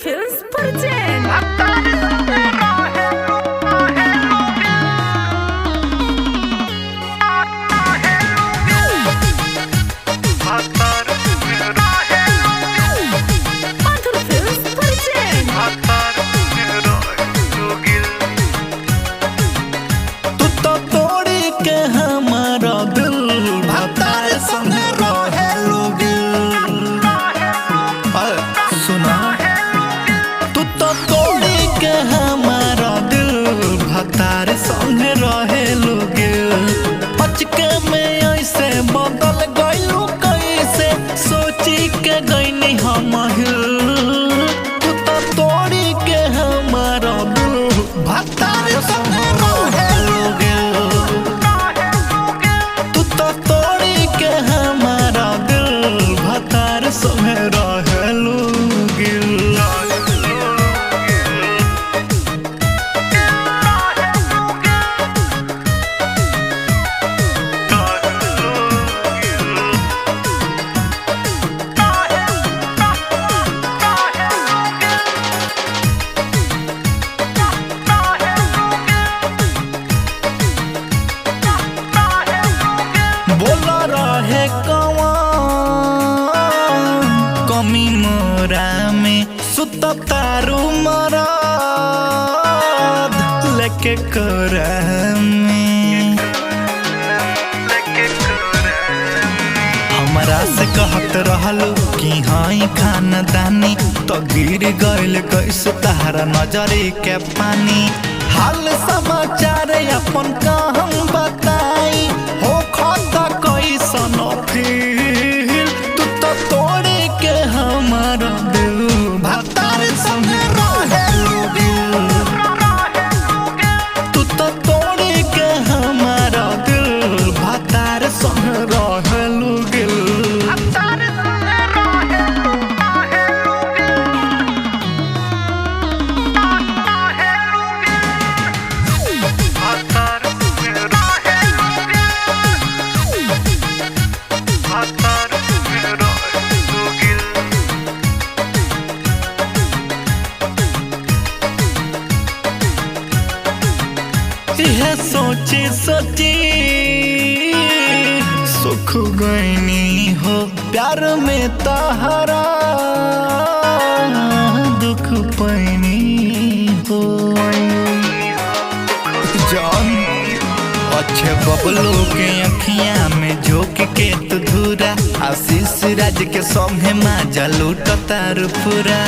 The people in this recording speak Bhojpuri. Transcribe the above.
Films present. Mathur Films present. तू तो तोड़ी के हमारा दिल भतार संग रहे लोगे। सुना तू तो तोड़ी के हमारा दिल भतार संग रहे लोगे। अचके में ऐसे बदल गइलू कैसे सोची के गइनी हम तू तो तोड़ी के हमारा दिल भतार संग रहे लोगे। तू तो तोड़ी के हमारा दिल भतार संग रहे लोगे। बोला रहे कौन कमी मोरा में सुत तारू मराद लेके कोरा में। हमरा से कहत रहलू कि हाई खानदानी तो गिर गइल कैसे तहरा नजरी के पानी। हाल समाचार अपन कहम बताई हो खाता कैसन फील। तू तो तोड़े के हमारा दिल भतार संग रहे लोगे। तू तो तोड़े के हमारा दिल भतार संग रहे लोगे। यह सोची सोची सुख गईनी हो प्यार में तहरा दुख पैनी हो। जान अच्छे बबलू के अखियां में झोंक के तू धूरा आशीष राज के संगे माजा लूट तार पूरा।